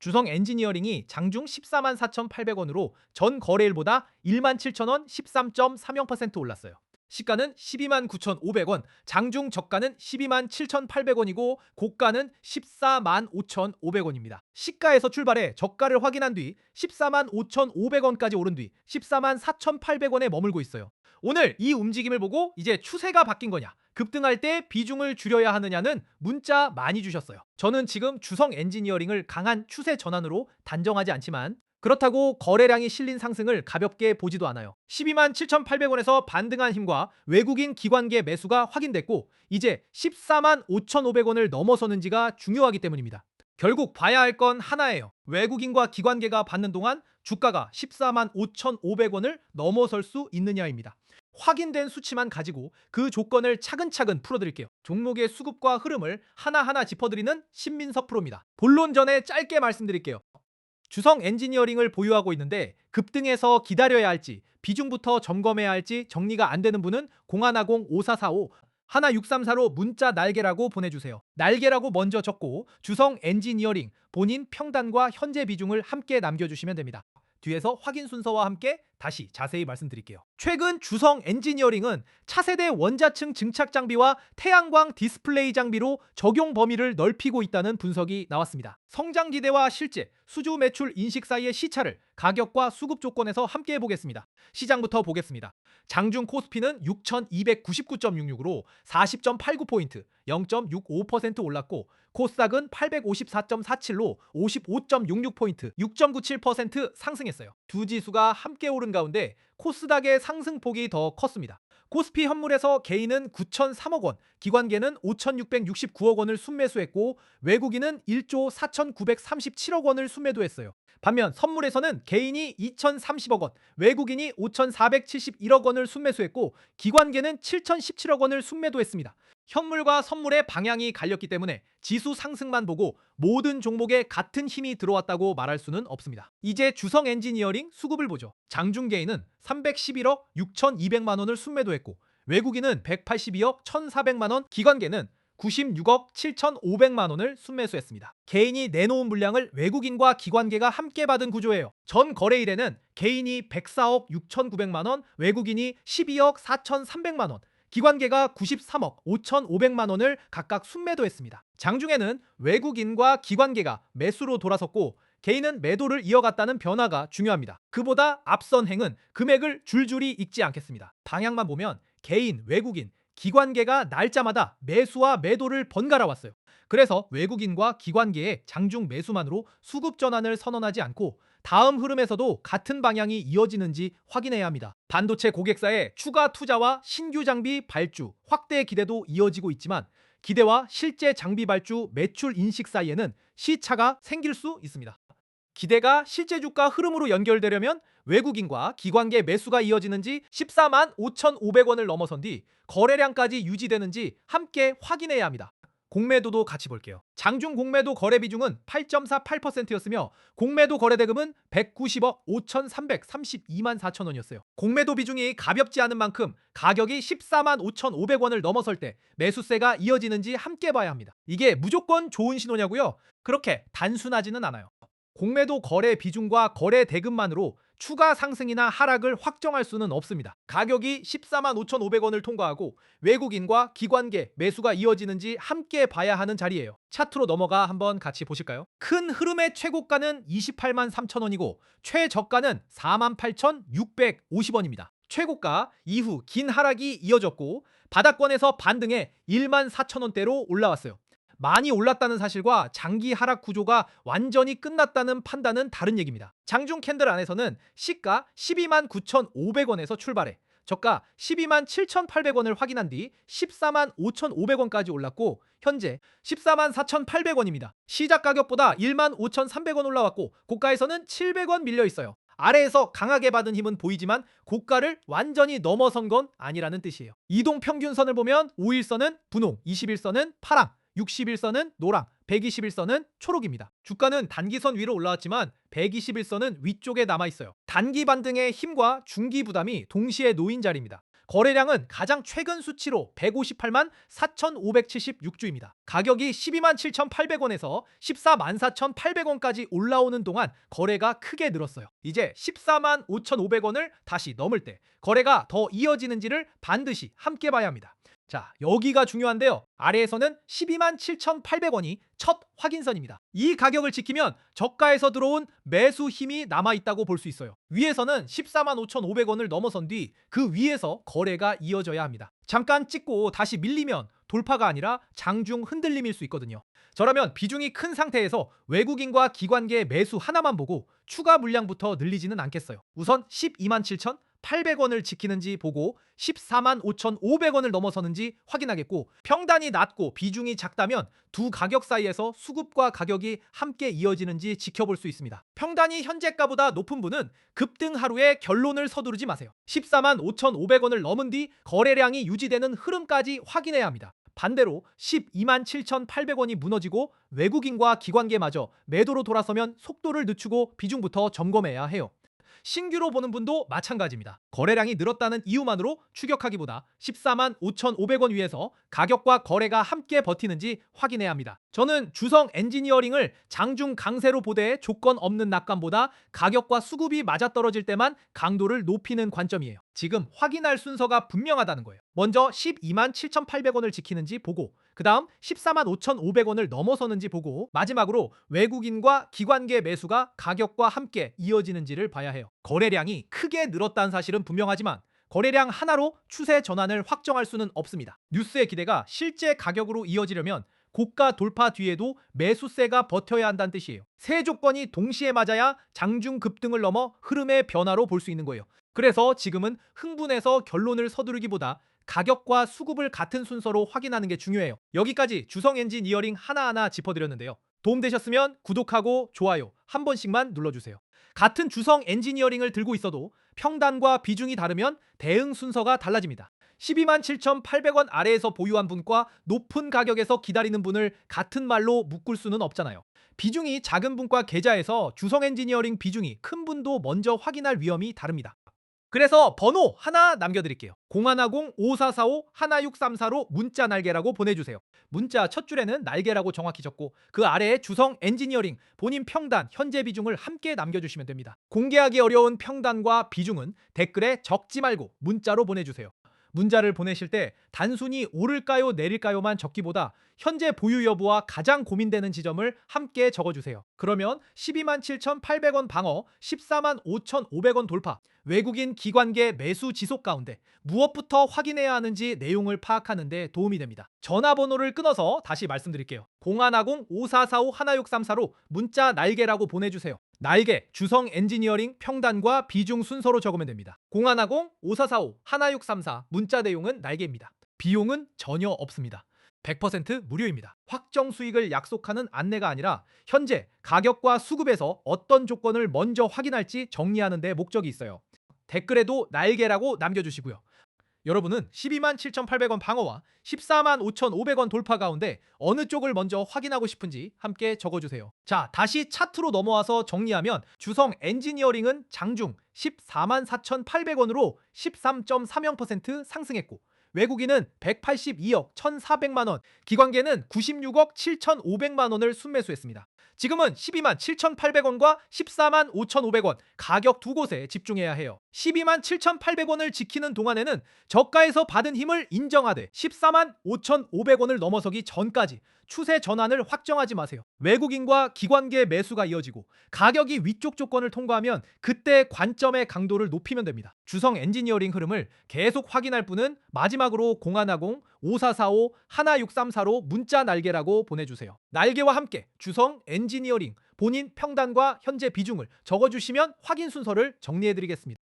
주성 엔지니어링이 장중 14만 4,800원으로 전 거래일보다 1만 7천원 13.30% 올랐어요. 시가는 12만 9,500원, 장중 저가는 12만 7,800원이고 고가는 14만 5,500원입니다. 시가에서 출발해 저가를 확인한 뒤 14만 5,500원까지 오른 뒤 14만 4,800원에 머물고 있어요. 오늘 이 움직임을 보고 이제 추세가 바뀐 거냐, 급등할 때 비중을 줄여야 하느냐는 문자 많이 주셨어요. 저는 지금 주성 엔지니어링을 강한 추세 전환으로 단정하지 않지만 그렇다고 거래량이 실린 상승을 가볍게 보지도 않아요. 12만 7,800원에서 반등한 힘과 외국인 기관계 매수가 확인됐고 이제 14만 5,500원을 넘어서는지가 중요하기 때문입니다. 결국 봐야 할 건 하나예요. 외국인과 기관계가 받는 동안 주가가 14만 5,500원을 넘어설 수 있느냐입니다. 확인된 수치만 가지고 그 조건을 차근차근 풀어드릴게요. 종목의 수급과 흐름을 하나하나 짚어드리는 신민석 프로입니다. 본론 전에 짧게 말씀드릴게요. 주성 엔지니어링을 보유하고 있는데 급등해서 기다려야 할지 비중부터 점검해야 할지 정리가 안 되는 분은 0150-5445 1634로 문자 날개라고 보내주세요. 날개라고 먼저 적고 주성 엔지니어링 본인 평단과 현재 비중을 함께 남겨주시면 됩니다. 뒤에서 확인 순서와 함께 다시 자세히 말씀드릴게요. 최근 주성 엔지니어링은 차세대 원자층 증착 장비와 태양광 디스플레이 장비로 적용 범위를 넓히고 있다는 분석이 나왔습니다. 성장 기대와 실제, 수주 매출 인식 사이의 시차를 가격과 수급 조건에서 함께 해보겠습니다. 시장부터 보겠습니다. 장중 코스피는 6,299.66으로 40.89포인트, 0.65% 올랐고 코스닥은 854.47로 55.66포인트, 6.97% 상승했어요. 두 지수가 함께 오른 가운데 코스닥의 상승폭이 더 컸습니다. 코스피 현물에서 개인은 9,003억 원, 기관계는 5,669억 원을 순매수했고 외국인은 1조 4,937억 원을 순매도했어요. 반면 선물에서는 개인이 2,030억 원, 외국인이 5,471억 원을 순매수했고 기관계는 7,017억 원을 순매도했습니다. 현물과 선물의 방향이 갈렸기 때문에 지수 상승만 보고 모든 종목에 같은 힘이 들어왔다고 말할 수는 없습니다. 이제 주성 엔지니어링 수급을 보죠. 장중 개인은 311억 6,200만 원을 순매도했고 외국인은 182억 1,400만 원, 기관계는 96억 7,500만 원을 순매수했습니다. 개인이 내놓은 물량을 외국인과 기관계가 함께 받은 구조예요. 전 거래일에는 개인이 104억 6,900만 원, 외국인이 12억 4,300만 원, 기관계가 93억 5,500만 원을 각각 순매도했습니다. 장중에는 외국인과 기관계가 매수로 돌아섰고 개인은 매도를 이어갔다는 변화가 중요합니다. 그보다 앞선 행은 금액을 줄줄이 읽지 않겠습니다. 방향만 보면 개인, 외국인, 기관계가 날짜마다 매수와 매도를 번갈아 왔어요. 그래서 외국인과 기관계의 장중 매수만으로 수급 전환을 선언하지 않고 다음 흐름에서도 같은 방향이 이어지는지 확인해야 합니다. 반도체 고객사의 추가 투자와 신규 장비 발주, 확대 기대도 이어지고 있지만 기대와 실제 장비 발주, 매출 인식 사이에는 시차가 생길 수 있습니다. 기대가 실제 주가 흐름으로 연결되려면 외국인과 기관계 매수가 이어지는지 14만 5,500원을 넘어선 뒤 거래량까지 유지되는지 함께 확인해야 합니다. 공매도도 같이 볼게요. 장중 공매도 거래 비중은 8.48%였으며 공매도 거래대금은 190억 5,332만 4천 원이었어요. 공매도 비중이 가볍지 않은 만큼 가격이 14만 5,500원을 넘어설 때 매수세가 이어지는지 함께 봐야 합니다. 이게 무조건 좋은 신호냐고요? 그렇게 단순하지는 않아요. 공매도 거래 비중과 거래 대금만으로 추가 상승이나 하락을 확정할 수는 없습니다. 가격이 14만 5,500원을 통과하고 외국인과 기관계 매수가 이어지는지 함께 봐야 하는 자리예요. 차트로 넘어가 한번 같이 보실까요? 큰 흐름의 최고가는 28만 3천 원이고 최저가는 4만 8,650원입니다. 최고가 이후 긴 하락이 이어졌고 바닥권에서 반등해 1만 4천 원대로 올라왔어요. 많이 올랐다는 사실과 장기 하락 구조가 완전히 끝났다는 판단은 다른 얘기입니다. 장중 캔들 안에서는 시가 12만 9,500원에서 출발해 저가 12만 7,800원을 확인한 뒤 14만 5,500원까지 올랐고 현재 14만 4,800원입니다. 시작 가격보다 1만 5,300원 올라왔고 고가에서는 700원 밀려 있어요. 아래에서 강하게 받은 힘은 보이지만 고가를 완전히 넘어선 건 아니라는 뜻이에요. 이동 평균선을 보면 5일선은 분홍, 21선은 파랑, 60일선은 노랑, 121선은 초록입니다. 주가는 단기선 위로 올라왔지만 121선은 위쪽에 남아있어요. 단기 반등의 힘과 중기 부담이 동시에 놓인 자리입니다. 거래량은 가장 최근 수치로 158만 4,576주입니다. 가격이 12만 7,800원에서 14만 4,800원까지 올라오는 동안 거래가 크게 늘었어요. 이제 14만 5,500원을 다시 넘을 때 거래가 더 이어지는지를 반드시 함께 봐야 합니다. 자, 여기가 중요한데요. 아래에서는 12만 7,800원이 첫 확인선입니다. 이 가격을 지키면 저가에서 들어온 매수 힘이 남아있다고 볼 수 있어요. 위에서는 14만 5,500원을 넘어선 뒤 그 위에서 거래가 이어져야 합니다. 잠깐 찍고 다시 밀리면 돌파가 아니라 장중 흔들림일 수 있거든요. 저라면 비중이 큰 상태에서 외국인과 기관계 매수 하나만 보고 추가 물량부터 늘리지는 않겠어요. 우선 12만 7,800원을 지키는지 보고 14만 5,500원을 넘어서는지 확인하겠고, 평단이 낮고 비중이 작다면 두 가격 사이에서 수급과 가격이 함께 이어지는지 지켜볼 수 있습니다. 평단이 현재가보다 높은 분은 급등 하루에 결론을 서두르지 마세요. 14만 5,500원을 넘은 뒤 거래량이 유지되는 흐름까지 확인해야 합니다. 반대로 12만 7,800원이 무너지고 외국인과 기관계마저 매도로 돌아서면 속도를 늦추고 비중부터 점검해야 해요. 신규로 보는 분도 마찬가지입니다. 거래량이 늘었다는 이유만으로 추격하기보다 14만 5,500원 위에서 가격과 거래가 함께 버티는지 확인해야 합니다. 저는 주성 엔지니어링을 장중 강세로 보되 조건 없는 낙관보다 가격과 수급이 맞아떨어질 때만 강도를 높이는 관점이에요. 지금 확인할 순서가 분명하다는 거예요. 먼저 12만 7,800원을 지키는지 보고, 그 다음 14만 5,500원을 넘어서는지 보고, 마지막으로 외국인과 기관계 매수가 가격과 함께 이어지는지를 봐야 해요. 거래량이 크게 늘었다는 사실은 분명하지만 거래량 하나로 추세 전환을 확정할 수는 없습니다. 뉴스의 기대가 실제 가격으로 이어지려면 고가 돌파 뒤에도 매수세가 버텨야 한다는 뜻이에요. 세 조건이 동시에 맞아야 장중 급등을 넘어 흐름의 변화로 볼 수 있는 거예요. 그래서 지금은 흥분해서 결론을 서두르기보다 가격과 수급을 같은 순서로 확인하는 게 중요해요. 여기까지 주성 엔지니어링 하나하나 짚어드렸는데요. 도움되셨으면 구독하고 좋아요 한 번씩만 눌러주세요. 같은 주성 엔지니어링을 들고 있어도 평단과 비중이 다르면 대응 순서가 달라집니다. 12만 7,800원 아래에서 보유한 분과 높은 가격에서 기다리는 분을 같은 말로 묶을 수는 없잖아요. 비중이 작은 분과 계좌에서 주성 엔지니어링 비중이 큰 분도 먼저 확인할 위험이 다릅니다. 그래서 번호 하나 남겨드릴게요. 010-5445-1634로 문자 날개라고 보내주세요. 문자 첫 줄에는 날개라고 정확히 적고 그 아래에 주성 엔지니어링 본인 평단 현재 비중을 함께 남겨주시면 됩니다. 공개하기 어려운 평단과 비중은 댓글에 적지 말고 문자로 보내주세요. 문자를 보내실 때 단순히 오를까요 내릴까요만 적기보다 현재 보유 여부와 가장 고민되는 지점을 함께 적어주세요. 그러면 12만 7,800원 방어, 14만 5,500원 돌파, 외국인 기관계 매수 지속 가운데 무엇부터 확인해야 하는지 내용을 파악하는 데 도움이 됩니다. 전화번호를 끊어서 다시 말씀드릴게요. 0110-5445-1634로 문자 날개라고 보내주세요. 날개, 주성 엔지니어링 평단과 비중 순서로 적으면 됩니다. 0110-5445-1634 문자 내용은 날개입니다. 비용은 전혀 없습니다. 100% 무료입니다. 확정 수익을 약속하는 안내가 아니라 현재 가격과 수급에서 어떤 조건을 먼저 확인할지 정리하는 데 목적이 있어요. 댓글에도 날개라고 남겨주시고요. 여러분은 12만 7,800원 방어와 14만 5,500원 돌파 가운데 어느 쪽을 먼저 확인하고 싶은지 함께 적어주세요. 자, 다시 차트로 넘어와서 정리하면 주성 엔지니어링은 장중 14만 4,800원으로 13.30% 상승했고, 외국인은 182억 1,400만 원, 기관계는 96억 7,500만 원을 순매수했습니다. 지금은 12만 7,800원과 14만 5,500원 가격 두 곳에 집중해야 해요. 12만 7,800원을 지키는 동안에는 저가에서 받은 힘을 인정하되 14만 5,500원을 넘어서기 전까지 추세 전환을 확정하지 마세요. 외국인과 기관계 매수가 이어지고 가격이 위쪽 조건을 통과하면 그때 관점의 강도를 높이면 됩니다. 주성 엔지니어링 흐름을 계속 확인할 분은 마지막으로 0110-5445-1634로 문자 날개라고 보내주세요. 날개와 함께 주성 엔지니어링 본인 평단과 현재 비중을 적어주시면 확인 순서를 정리해드리겠습니다.